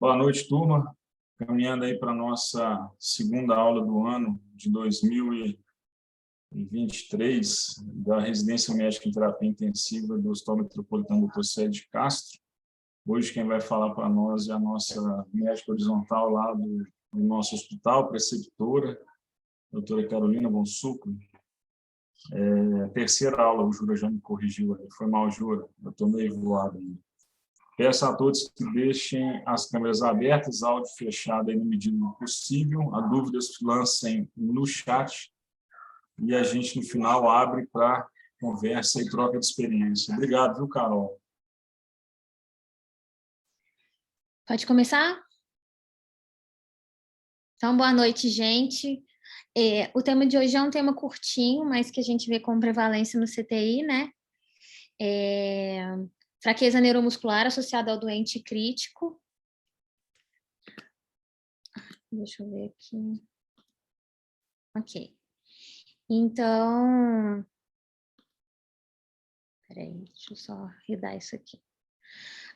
Boa noite, turma. Caminhando aí para a nossa segunda aula do ano de 2023 da Residência Médica em Terapia Intensiva do Hospital Metropolitano Dr. Cédio de Castro. Hoje quem vai falar para nós é a nossa médica horizontal lá do nosso hospital, preceptora, doutora Carolina Bonsucro. A terceira aula, o Jura já me corrigiu, foi mal, Jura, eu estou meio voado ainda. Peço a todos que deixem as câmeras abertas, áudio fechado aí na medida do possível. A dúvidas lancem no chat e a gente, no final, abre para conversa e troca de experiência. Obrigado, viu, Carol? Pode começar? Então, boa noite, gente. O tema de hoje é um tema curtinho, mas que a gente vê com prevalência no CTI, né? Fraqueza neuromuscular associada ao doente crítico. Deixa eu ver aqui. Ok. Então... Peraí, deixa eu só redar isso aqui.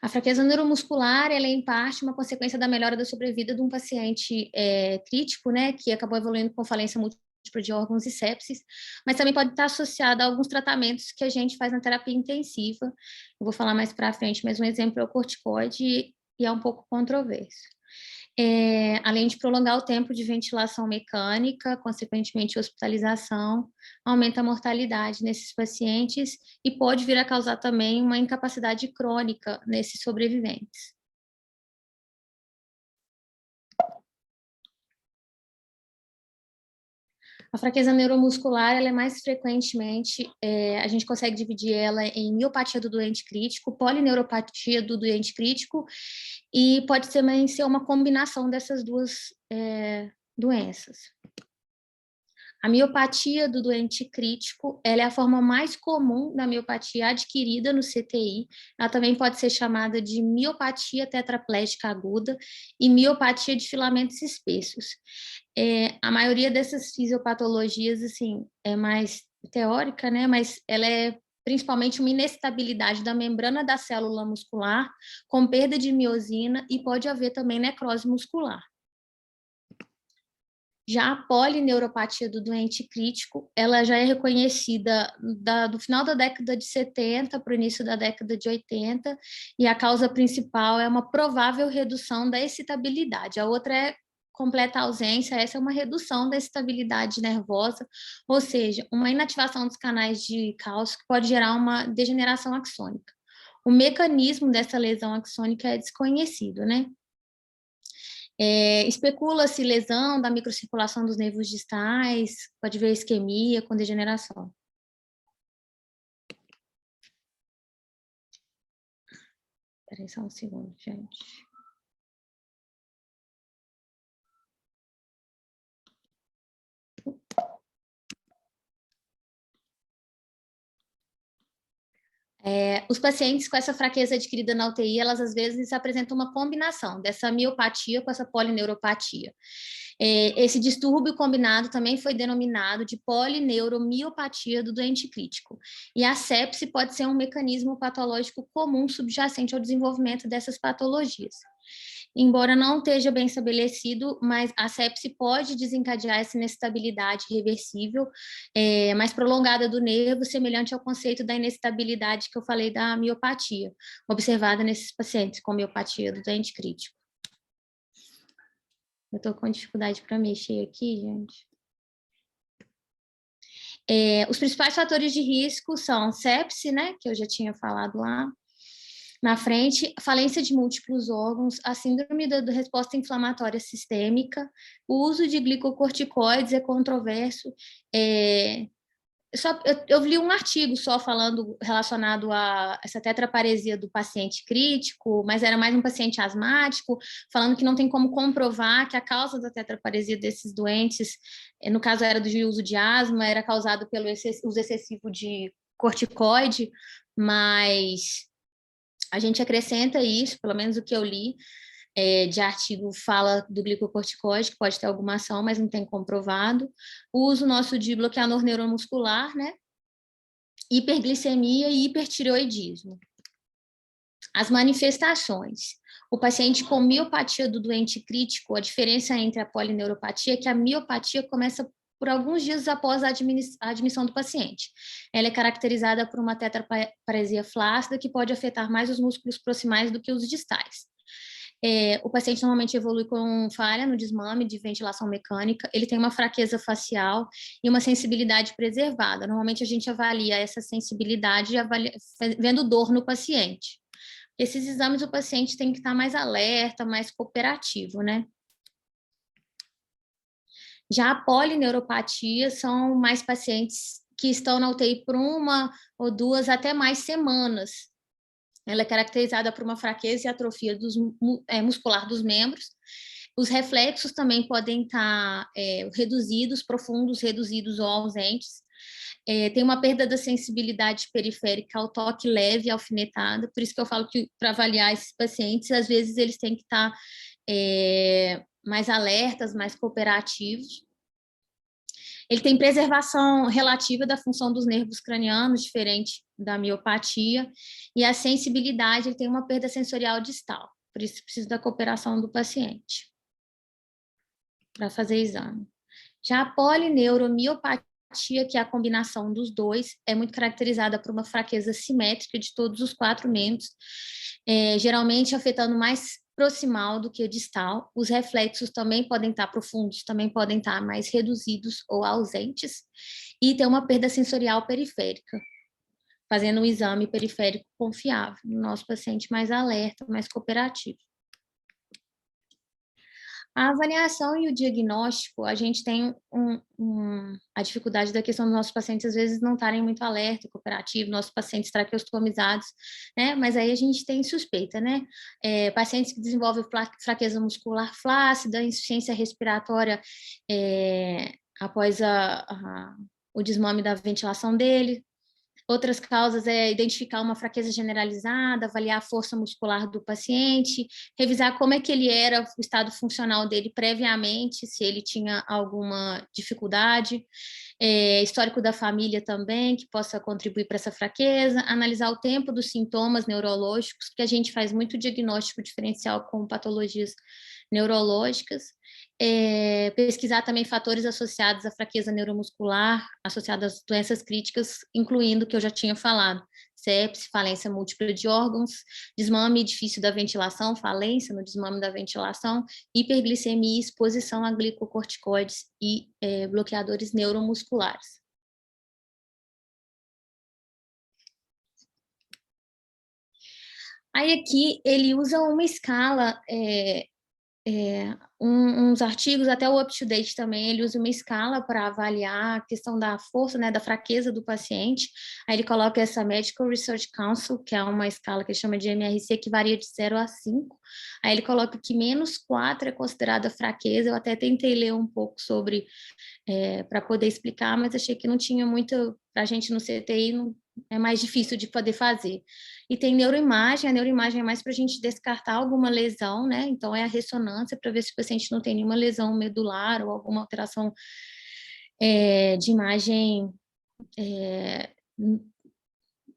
A fraqueza neuromuscular, ela é, em parte, uma consequência da melhora da sobrevida de um paciente crítico, né, que acabou evoluindo com falência múltipla de órgãos e sepsis, mas também pode estar associada a alguns tratamentos que a gente faz na terapia intensiva. Eu vou falar mais para frente, mas um exemplo é o corticoide e é um pouco controverso. Além de prolongar o tempo de ventilação mecânica, consequentemente hospitalização, aumenta a mortalidade nesses pacientes e pode vir a causar também uma incapacidade crônica nesses sobreviventes. A fraqueza neuromuscular, ela é mais frequentemente, a gente consegue dividir ela em miopatia do doente crítico, polineuropatia do doente crítico, e pode também ser uma combinação dessas duas doenças. A miopatia do doente crítico, ela é a forma mais comum da miopatia adquirida no CTI. Ela também pode ser chamada de miopatia tetraplégica aguda e miopatia de filamentos espessos. A maioria dessas fisiopatologias, assim, é mais teórica, né? Mas ela é principalmente uma inestabilidade da membrana da célula muscular, com perda de miosina, e pode haver também necrose muscular. Já a polineuropatia do doente crítico, ela já é reconhecida do final da década de 70 para o início da década de 80, e a causa principal é uma provável redução da excitabilidade. A outra é completa ausência, essa é uma redução da excitabilidade nervosa, ou seja, uma inativação dos canais de cálcio que pode gerar uma degeneração axônica. O mecanismo dessa lesão axônica é desconhecido, né? Especula-se lesão da microcirculação dos nervos distais, pode haver isquemia com degeneração. Espera aí só um segundo, gente. Os pacientes com essa fraqueza adquirida na UTI, elas às vezes apresentam uma combinação dessa miopatia com essa polineuropatia. Esse distúrbio combinado também foi denominado de polineuromiopatia do doente crítico. E a sepse pode ser um mecanismo patológico comum subjacente ao desenvolvimento dessas patologias. Embora não esteja bem estabelecido, mas a sepse pode desencadear essa inestabilidade reversível, mais prolongada do nervo, semelhante ao conceito da inestabilidade que eu falei da miopatia, observada nesses pacientes com miopatia do doente crítico. Eu estou com dificuldade para mexer aqui, gente. Os principais fatores de risco são sepse, né, que eu já tinha falado lá na frente, falência de múltiplos órgãos, a síndrome da resposta inflamatória sistêmica, o uso de glicocorticoides é controverso. Eu li um artigo só falando relacionado a essa tetraparesia do paciente crítico, mas era mais um paciente asmático, falando que não tem como comprovar que a causa da tetraparesia desses doentes, no caso era do uso de asma, era causado pelo uso excessivo de corticoide, mas a gente acrescenta isso, pelo menos o que eu li, de artigo fala do glicocorticoide, que pode ter alguma ação, mas não tem comprovado. O uso nosso de bloqueador neuromuscular, né? Hiperglicemia e hipertireoidismo. As manifestações. O paciente com miopatia do doente crítico, a diferença entre a polineuropatia é que a miopatia começa por alguns dias após a admissão do paciente. Ela é caracterizada por uma tetraparesia flácida que pode afetar mais os músculos proximais do que os distais. O paciente normalmente evolui com falha no desmame de ventilação mecânica, ele tem uma fraqueza facial e uma sensibilidade preservada. Normalmente a gente avalia essa sensibilidade vendo dor no paciente. Esses exames o paciente tem que estar mais alerta, mais cooperativo, né? Já a polineuropatia são mais pacientes que estão na UTI por 1 ou 2 até mais semanas. Ela é caracterizada por uma fraqueza e atrofia muscular dos membros. Os reflexos também podem estar reduzidos, profundos, reduzidos ou ausentes. Tem uma perda da sensibilidade periférica ao toque leve e alfinetada, por isso que eu falo que para avaliar esses pacientes, às vezes eles têm que estar mais alertas, mais cooperativos. Ele tem preservação relativa da função dos nervos cranianos, diferente da miopatia, e a sensibilidade, ele tem uma perda sensorial distal, por isso precisa da cooperação do paciente para fazer exame. Já a polineuropatia, que é a combinação dos dois, é muito caracterizada por uma fraqueza simétrica de todos os 4 membros, geralmente afetando mais proximal do que distal. Os reflexos também podem estar profundos, também podem estar mais reduzidos ou ausentes, e tem uma perda sensorial periférica, fazendo um exame periférico confiável, no nosso paciente mais alerta, mais cooperativo. A avaliação e o diagnóstico, a gente tem a dificuldade da questão dos nossos pacientes, às vezes, não estarem muito alerta, cooperativo, nossos pacientes traqueostomizados, né? Mas aí a gente tem suspeita, né? Pacientes que desenvolvem fraqueza muscular flácida, insuficiência respiratória após o desmame da ventilação dele. Outras causas é identificar uma fraqueza generalizada, avaliar a força muscular do paciente, revisar como é que ele era, o estado funcional dele previamente, se ele tinha alguma dificuldade, histórico da família também, que possa contribuir para essa fraqueza, analisar o tempo dos sintomas neurológicos, porque a gente faz muito diagnóstico diferencial com patologias neurológicas, pesquisar também fatores associados à fraqueza neuromuscular, associados às doenças críticas, incluindo o que eu já tinha falado, sepse, falência múltipla de órgãos, desmame difícil da ventilação, falência no desmame da ventilação, hiperglicemia e exposição a glicocorticoides e bloqueadores neuromusculares. Aí aqui ele usa uma escala, uns artigos, até o UpToDate também, ele usa uma escala para avaliar a questão da força, né, da fraqueza do paciente. Aí ele coloca essa Medical Research Council, que é uma escala que ele chama de MRC, que varia de 0 a 5. Aí ele coloca que -4 é considerada fraqueza. Eu até tentei ler um pouco sobre, para poder explicar, mas achei que não tinha muito, para a gente no CTI, é mais difícil de poder fazer. E tem neuroimagem, a neuroimagem é mais para a gente descartar alguma lesão, né? Então, é a ressonância para ver se o paciente não tem nenhuma lesão medular ou alguma alteração de imagem,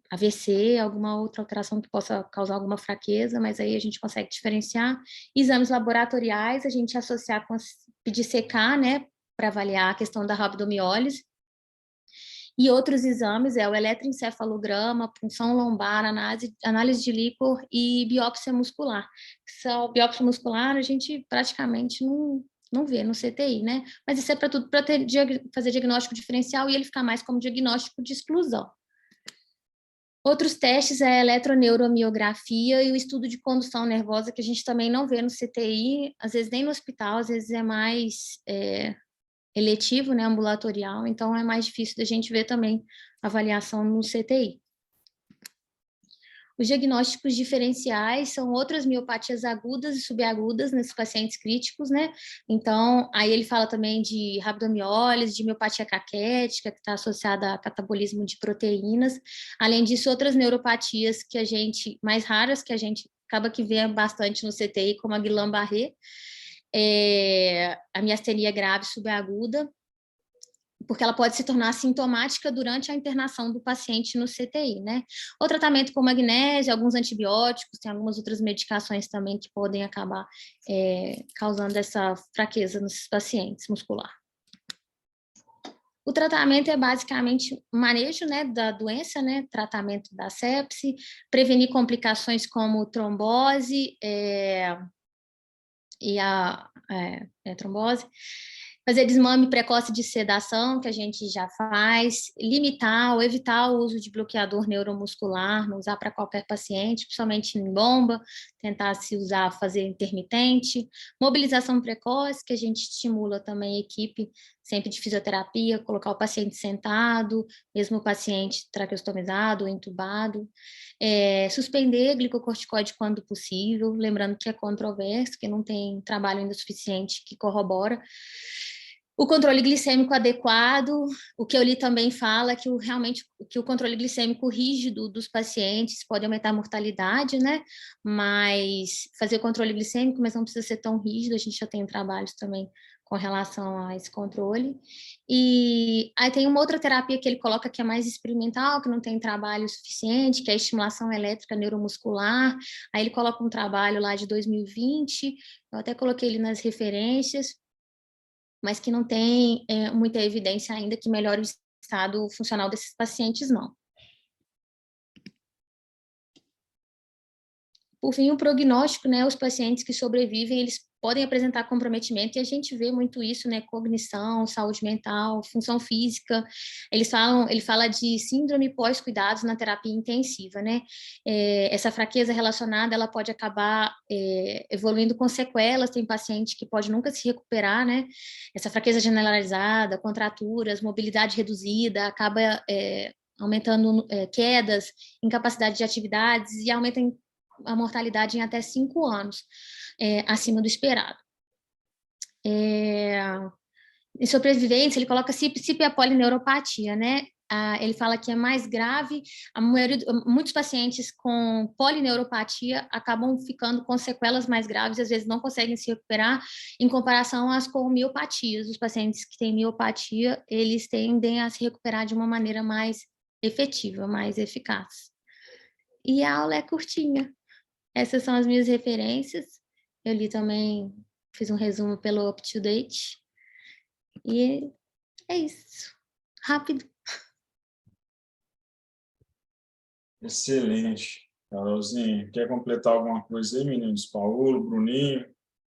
AVC, alguma outra alteração que possa causar alguma fraqueza, mas aí a gente consegue diferenciar. Exames laboratoriais, a gente associar com pedir CK, né? Para avaliar a questão da rabdomiólise. E outros exames o eletroencefalograma, punção lombar, análise de líquor e biópsia muscular. Biópsia muscular a gente praticamente não vê no CTI, né? Mas isso é para tudo, para fazer diagnóstico diferencial e ele ficar mais como diagnóstico de exclusão. Outros testes é a eletroneuromiografia e o estudo de condução nervosa, que a gente também não vê no CTI, às vezes nem no hospital, às vezes é mais eletivo, né, ambulatorial, então é mais difícil da gente ver também avaliação no CTI. Os diagnósticos diferenciais são outras miopatias agudas e subagudas nesses pacientes críticos, né? Então, aí ele fala também de rabdomiólise, de miopatia caquética, que está associada a catabolismo de proteínas. Além disso, outras neuropatias que mais raras, que a gente acaba que vê bastante no CTI, como a Guillain-Barré, a miastenia grave subaguda, porque ela pode se tornar sintomática durante a internação do paciente no CTI, né? O tratamento com magnésio, alguns antibióticos, tem algumas outras medicações também que podem acabar causando essa fraqueza nos pacientes muscular. O tratamento é basicamente manejo, né, da doença, né, tratamento da sepse, prevenir complicações como trombose trombose, fazer desmame precoce de sedação, que a gente já faz, limitar ou evitar o uso de bloqueador neuromuscular, não usar para qualquer paciente, principalmente em bomba, tentar se usar, fazer intermitente, mobilização precoce, que a gente estimula também a equipe sempre de fisioterapia, colocar o paciente sentado, mesmo o paciente traqueostomizado ou entubado, suspender glicocorticoide quando possível, lembrando que é controverso, que não tem trabalho ainda suficiente que corrobora. O controle glicêmico adequado, o que eu li também fala que realmente o controle glicêmico rígido dos pacientes pode aumentar a mortalidade, né? Mas fazer o controle glicêmico, mas não precisa ser tão rígido, a gente já tem trabalhos também com relação a esse controle. E aí tem uma outra terapia que ele coloca que é mais experimental, que não tem trabalho suficiente, que é a estimulação elétrica neuromuscular. Aí ele coloca um trabalho lá de 2020, eu até coloquei ele nas referências, mas que não tem muita evidência ainda que melhore o estado funcional desses pacientes, não. Por fim, o prognóstico, né, os pacientes que sobrevivem, eles podem apresentar comprometimento, e a gente vê muito isso, né, cognição, saúde mental, função física, ele fala de síndrome pós-cuidados na terapia intensiva, né, essa fraqueza relacionada, ela pode acabar evoluindo com sequelas, tem paciente que pode nunca se recuperar, né, essa fraqueza generalizada, contraturas, mobilidade reduzida, acaba aumentando quedas, incapacidade de atividades, e aumenta a mortalidade em até 5 anos, acima do esperado. Em sobrevivência, ele coloca CIP e a polineuropatia, né? Ele fala que é mais grave, muitos pacientes com polineuropatia acabam ficando com sequelas mais graves, às vezes não conseguem se recuperar, em comparação às com miopatias. Os pacientes que têm miopatia, eles tendem a se recuperar de uma maneira mais efetiva, mais eficaz. E a aula é curtinha. Essas são as minhas referências. Eu li também, fiz um resumo pelo UpToDate. E é isso. Rápido. Excelente. Carolzinha, quer completar alguma coisa aí, meninos? Paulo, Bruninho,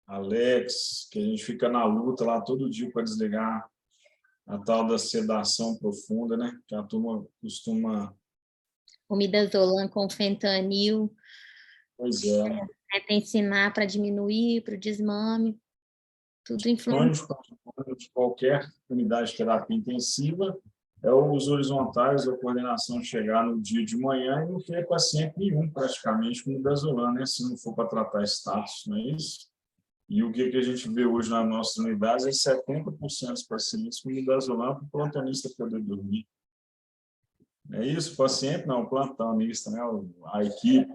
Alex, que a gente fica na luta lá todo dia para desligar a tal da sedação profunda, né? Que a turma costuma... O midazolam com fentanil. Pois é. Tenta ensinar para diminuir, para o desmame. Tudo influencia. De qualquer unidade de terapia intensiva é os horizontais, a coordenação chegar no dia de manhã e não ter paciente nenhum, praticamente, com midazolam, né? Se não for para tratar status, não é isso? E o que a gente vê hoje na nossa unidade é 70% dos pacientes com midazolam para o plantonista poder dormir. É isso, o paciente não, o plantonista, né? A equipe.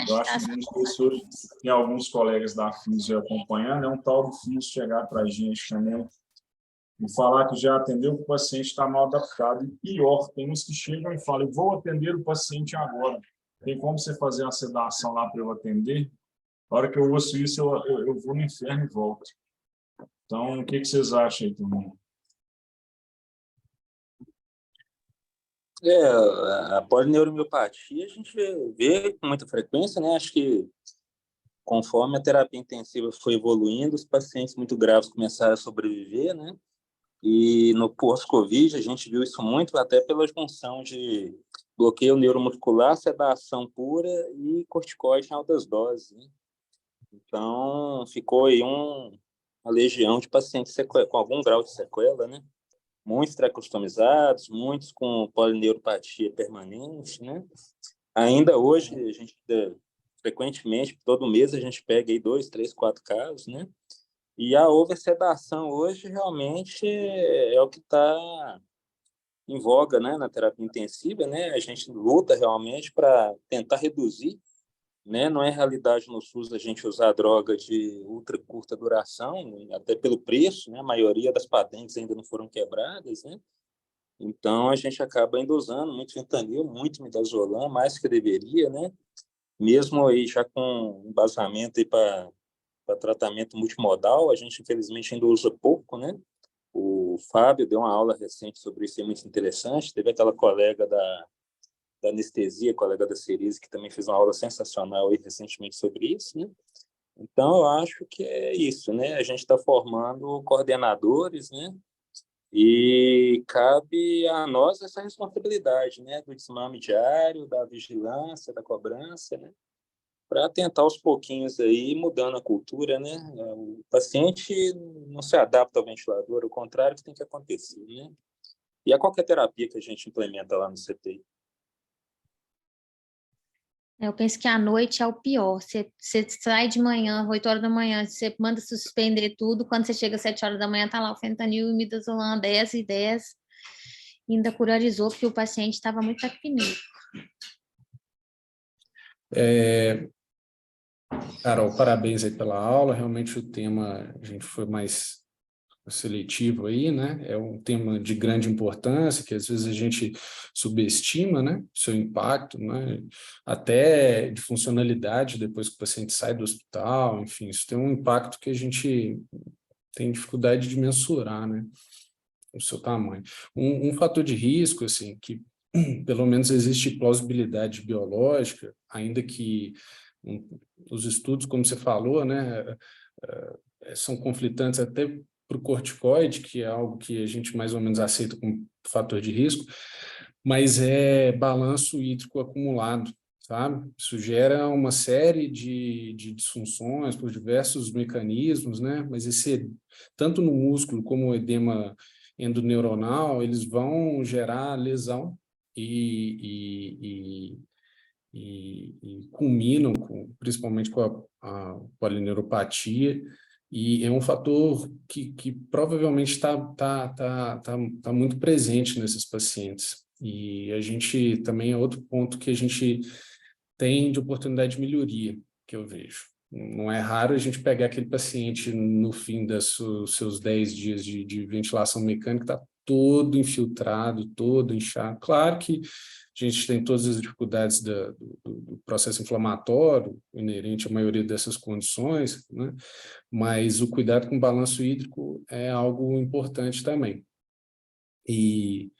Eu acho que as pessoas, tem alguns colegas da Físio acompanhando, é um tal do Físio chegar para a gente também e falar que já atendeu, que o paciente está mal adaptado. E pior, tem uns que chegam e falam, eu vou atender o paciente agora. Tem como você fazer uma sedação lá para eu atender? A hora que eu ouço isso, eu vou no inferno e volto. Então, o que vocês acham aí também? A polineuropatía a gente vê com muita frequência, né? Acho que conforme a terapia intensiva foi evoluindo, os pacientes muito graves começaram a sobreviver, né? E no pós-Covid a gente viu isso muito até pela junção de bloqueio neuromuscular, sedação pura e corticoide em altas doses, né? Então, ficou aí uma legião de pacientes com algum grau de sequela, né? Muitos traqueostomizados, muitos com polineuropatia permanente, né? Ainda hoje, a gente frequentemente, todo mês, a gente pega aí 2, 3, 4 casos, né? E a oversedação hoje realmente é o que está em voga, né, na terapia intensiva, né? A gente luta realmente para tentar reduzir né? Não é realidade no SUS a gente usar droga de ultra curta duração, até pelo preço, né? A maioria das patentes ainda não foram quebradas, né? Então, a gente acaba ainda usando muito fentanil, muito midazolam, mais que deveria, né? Mesmo aí já com embasamento para tratamento multimodal, a gente, infelizmente, ainda usa pouco, né? O Fábio deu uma aula recente sobre isso, é muito interessante. Teve aquela colega da anestesia, colega da Cerise, que também fez uma aula sensacional aí recentemente sobre isso, né? Então, eu acho que é isso, né? A gente está formando coordenadores, né? E cabe a nós essa responsabilidade, né? Do desmame diário, da vigilância, da cobrança, né? Para tentar aos pouquinhos aí ir mudando a cultura, né? O paciente não se adapta ao ventilador, o contrário que tem que acontecer, né? E a qualquer terapia que a gente implementa lá no CTI. Eu penso que a noite é o pior. Você sai de manhã, 8 horas da manhã, você manda suspender tudo. Quando você chega às 7 horas da manhã, tá lá o fentanil e o midazolam 10 e 10. Ainda curarizou, porque o paciente estava muito apneiro. Carol, parabéns aí pela aula. Realmente o tema, a gente foi mais seletivo aí, né? É um tema de grande importância, que às vezes a gente subestima, né? Seu impacto, né? Até de funcionalidade depois que o paciente sai do hospital, enfim, isso tem um impacto que a gente tem dificuldade de mensurar, né? O seu tamanho. Um fator de risco, assim, que pelo menos existe plausibilidade biológica, ainda que os estudos, como você falou, né, são conflitantes até para o corticoide, que é algo que a gente mais ou menos aceita como fator de risco, mas é balanço hídrico acumulado, sabe? Isso gera uma série de disfunções por diversos mecanismos, né? Mas tanto no músculo como o edema endoneuronal, eles vão gerar lesão e culminam principalmente com a polineuropatia, e é um fator que provavelmente está muito presente nesses pacientes. E a gente também é outro ponto que a gente tem de oportunidade de melhoria, que eu vejo. Não é raro a gente pegar aquele paciente no fim dos seus 10 dias de ventilação mecânica, está todo infiltrado, todo inchado. Claro que a gente tem todas as dificuldades do processo inflamatório inerente à maioria dessas condições, né? Mas o cuidado com o balanço hídrico é algo importante também. E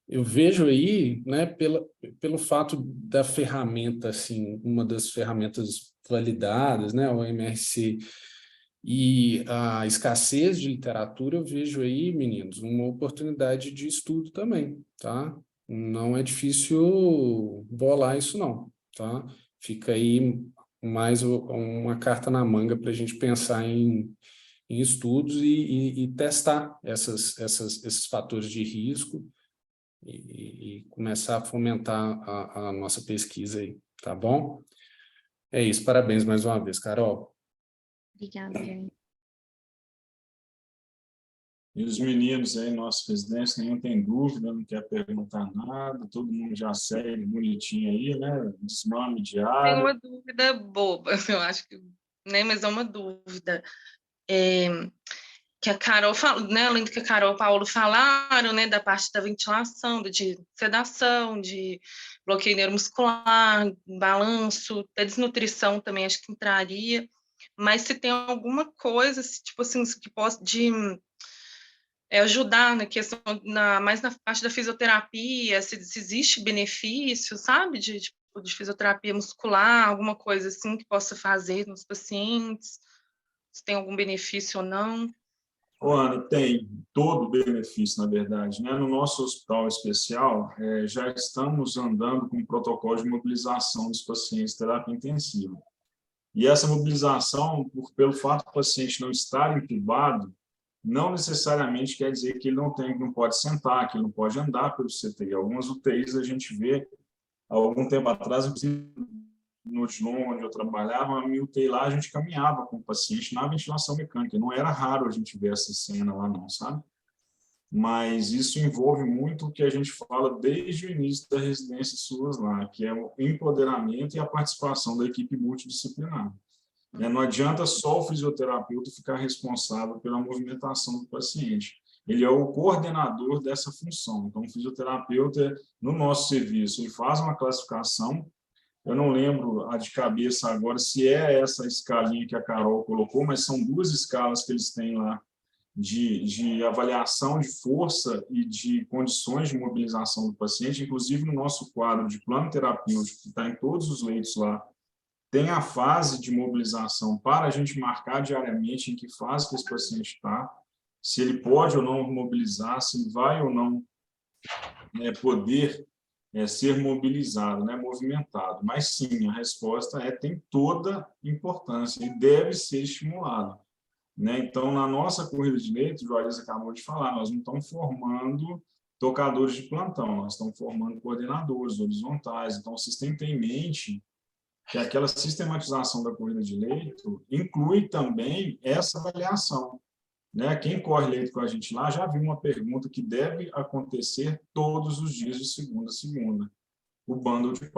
eu vejo aí, né, pelo fato da ferramenta, assim, uma das ferramentas validadas, né, o MRC, e a escassez de literatura, eu vejo aí, meninos, uma oportunidade de estudo também, tá? Não é difícil bolar isso não, tá? Fica aí mais uma carta na manga para a gente pensar em estudos e testar esses fatores de risco e começar a fomentar a nossa pesquisa aí, tá bom? É isso, parabéns mais uma vez, Carol. Obrigada, gente. E os meninos aí, nossos residentes, nenhum tem dúvida, não quer perguntar nada, todo mundo já segue bonitinho aí, né? Desmame Tem diário. uma dúvida boba, eu acho que, né, mas é uma dúvida. Que a Carol falou, né, além do que a Carol e o Paulo falaram, né, da parte da ventilação, de sedação, de bloqueio neuromuscular, balanço, da desnutrição também acho que entraria, mas se tem alguma coisa, tipo assim, que possa ajudar na questão, mais na parte da fisioterapia, se existe benefício, sabe, de fisioterapia muscular, alguma coisa assim que possa fazer nos pacientes, se tem algum benefício ou não. Ô, Ana, tem todo o benefício, na verdade, né? No nosso hospital especial, já estamos andando com um protocolo de mobilização dos pacientes de terapia intensiva. E essa mobilização, pelo fato do paciente não estar entubado, não necessariamente quer dizer que ele não pode sentar, que ele não pode andar pelo CTI. Algumas UTIs a gente vê, há algum tempo atrás, inclusive no Odilon, onde eu trabalhava, a minha UTI lá, a gente caminhava com o paciente na ventilação mecânica. Não era raro a gente ver essa cena lá, não, sabe? mas isso envolve muito o que a gente fala desde o início da residência SUAS lá, que é o empoderamento e a participação da equipe multidisciplinar. Não adianta só o fisioterapeuta ficar responsável pela movimentação do paciente. Ele é o coordenador dessa função. Então, o fisioterapeuta, no nosso serviço, ele faz uma classificação. Eu não lembro de cabeça agora se é essa escalinha que a Carol colocou, mas são 2 escalas que eles têm lá de avaliação de força e de condições de mobilização do paciente. Inclusive, no nosso quadro de plano terapêutico, que está em todos os leitos lá, tem a fase de mobilização para a gente marcar diariamente em que fase que esse paciente está, se ele pode ou não mobilizar, se ele vai ou não poder ser mobilizado, movimentado. Mas sim, a resposta tem toda importância e deve ser estimulado. Então, na nossa corrida de leito, o Juarez acabou de falar, nós não estamos formando tocadores de plantão, nós estamos formando coordenadores horizontais. Então, vocês têm que ter em mente que aquela sistematização da corrida de leito inclui também essa avaliação. Quem corre leito com a gente lá já viu uma pergunta que deve acontecer todos os dias de segunda a segunda. O bundle de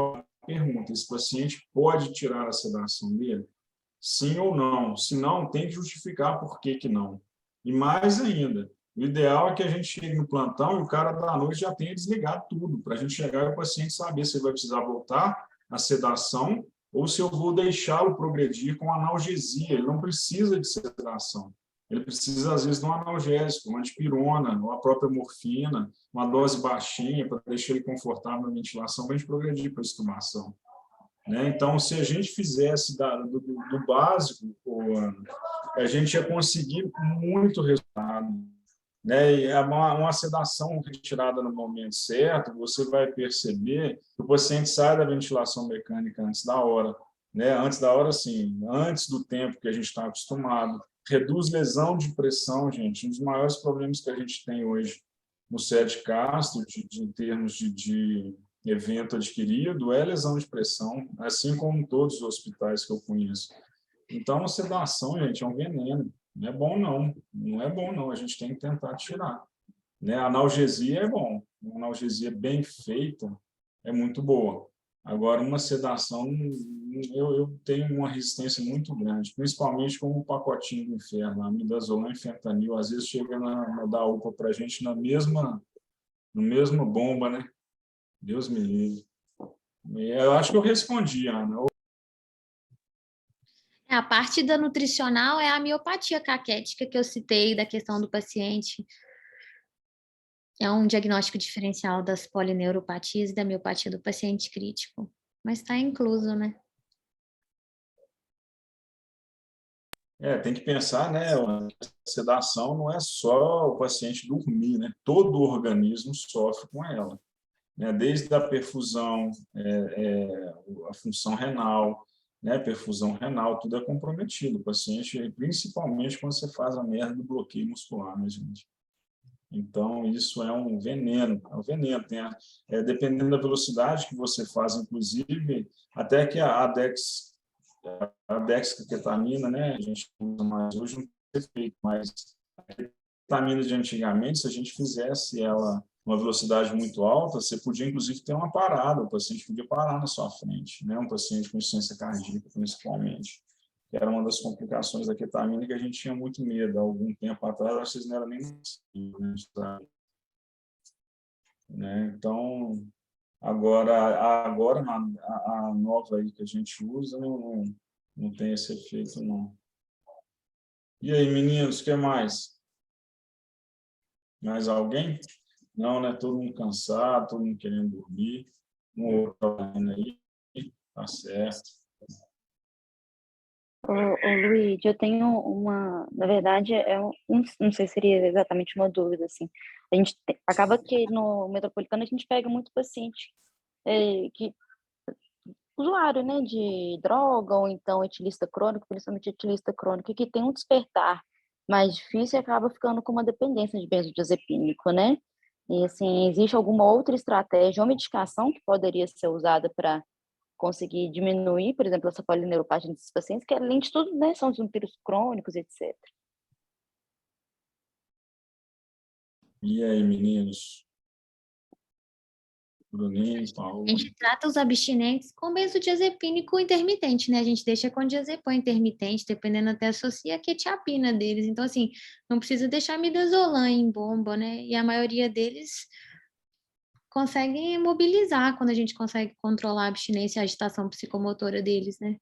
pergunta: esse paciente pode tirar a sedação dele? Sim ou não? Se não, tem que justificar por que não. E mais ainda, o ideal é que a gente chegue no plantão e o cara da noite já tenha desligado tudo, para a gente chegar e o paciente saber se ele vai precisar voltar à sedação ou se eu vou deixá-lo progredir com analgesia. Ele não precisa de sedação. Ele precisa, às vezes, de um analgésico, uma dipirona, ou a própria morfina, uma dose baixinha para deixar ele confortável na ventilação, para a gente progredir para a extubação. Então, se a gente fizesse do básico, a gente ia conseguir muito resultado. E uma sedação retirada no momento certo, você vai perceber que o paciente sai da ventilação mecânica antes da hora. Antes da hora, sim, antes do tempo que a gente está acostumado. Reduz lesão de pressão, gente. Um dos maiores problemas que a gente tem hoje no SED Castro, em termos de evento adquirido, é lesão de pressão, assim como todos os hospitais que eu conheço. Então, a sedação, gente, é um veneno. Não é bom, não. Não é bom, não. A gente tem que tentar tirar. A analgesia é bom. Uma analgesia bem feita é muito boa. Agora, uma sedação, eu tenho uma resistência muito grande, principalmente com o pacotinho do inferno, a midazolam e fentanil, às vezes chega na dar UPA para a gente na mesma bomba, né? Deus me livre. Eu acho que eu respondi, Ana. A parte da nutricional é a miopatia caquética que eu citei, da questão do paciente. É um diagnóstico diferencial das polineuropatias e da miopatia do paciente crítico. Mas está incluso, né? Tem que pensar, a sedação não é só o paciente dormir, todo o organismo sofre com ela. Desde a perfusão, a função renal, perfusão renal, tudo é comprometido. O paciente, principalmente quando você faz a merda do bloqueio muscular, gente? Então, isso é um veneno, dependendo da velocidade que você faz, inclusive, até que a dextroketamina, a gente usa mais hoje, não tem efeito, mas a ketamina de antigamente, se a gente fizesse ela uma velocidade muito alta, você podia, inclusive, ter uma parada, o paciente podia parar na sua frente, um paciente com insuficiência cardíaca, principalmente. Que era uma das complicações da ketamina que a gente tinha muito medo. Há algum tempo atrás, acho que vocês não eram nem nascidos, Então, agora a nova aí que a gente usa não tem esse efeito, não. E aí, meninos, o que mais? Mais alguém? Não, todo mundo cansado, todo mundo querendo dormir. Um outro aí, tá certo. Luiz, eu tenho na verdade, não sei se seria exatamente uma dúvida, assim. A gente acaba que no Metropolitano a gente pega muito paciente usuário, de droga ou então etilista crônico, principalmente etilista crônico, que tem um despertar mais difícil e acaba ficando com uma dependência de benzodiazepínico, E, assim, existe alguma outra estratégia ou medicação que poderia ser usada para conseguir diminuir, por exemplo, essa polineuropatia desses pacientes, que além de tudo, são os vampiros crônicos, etc. E aí, meninos? Bruninho, Paulo. A gente trata os abstinentes com benzodiazepina e com intermitente, né? A gente deixa com diazepam intermitente, dependendo até associa a quetiapina deles. Então, assim, não precisa deixar midazolam em bomba, né? E a maioria deles conseguem mobilizar quando a gente consegue controlar a abstinência e a agitação psicomotora deles, né?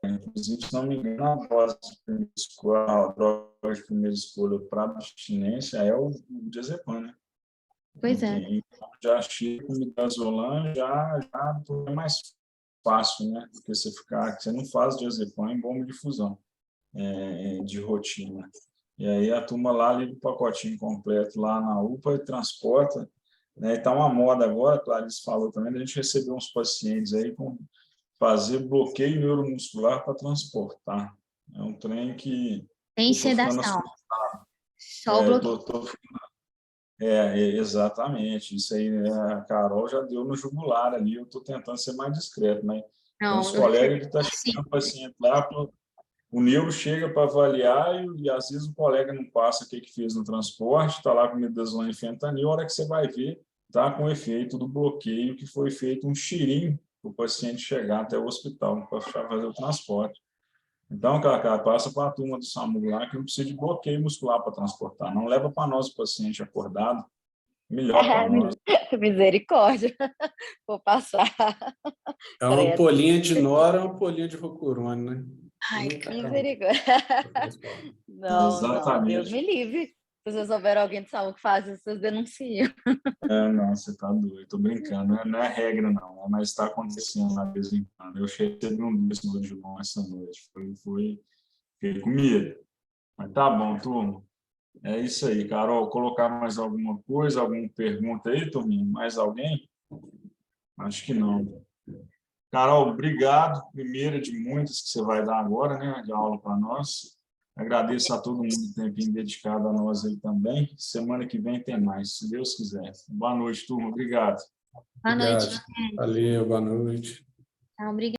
Inclusive, se não me engano, a dose de primeira escolha, a droga de primeira escolha para abstinência é o diazepam, né? Pois é. Então, já chega com midazolam, já é mais fácil, né? Porque você não faz diazepam em bomba de difusão, de rotina. E aí a turma lá liga o pacotinho completo lá na UPA e transporta, né? Está uma moda agora, a Clarice falou também, a gente recebeu uns pacientes aí com fazer bloqueio neuromuscular para transportar. É um trem que Sem sedação. Só o bloqueio. Exatamente. Isso aí, né? A Carol já deu no jugular ali. Eu estou tentando ser mais discreto, mas tem uns colegas que estão chegando o paciente lá, o neuro chega para avaliar e às vezes o colega não passa o que fez no transporte, está lá com midazolam e fentanil, a hora que você vai ver, está com o efeito do bloqueio que foi feito um xirinho para o paciente chegar até o hospital para fazer o transporte. Então, Cacá, passa para a turma do SAMU lá que não precisa de bloqueio muscular para transportar. Não leva para nós o paciente acordado, melhor para nós. Misericórdia, vou passar. É uma ampolinha de Nora, uma ampolinha de Rocurone, né? Ai, misericórdia. Não, Exatamente. Deus me livre. Se vocês souberem alguém de saúde que faz isso, vocês denunciam. Não, você está doido, estou brincando. Não é regra, não, mas está acontecendo na vez em quando. Eu cheguei um desse no João essa noite. Fiquei com medo. Mas tá bom, turma. É isso aí, Carol. Colocar mais alguma coisa, alguma pergunta aí, turminha? Mais alguém? Acho que não. Carol, obrigado. Primeira de muitas que você vai dar agora, né, de aula para nós. Agradeço a todo mundo o tempinho dedicado a nós aí também. Semana que vem tem mais, se Deus quiser. Boa noite, turma. Obrigado. Boa noite. Valeu, boa noite. Obrigada.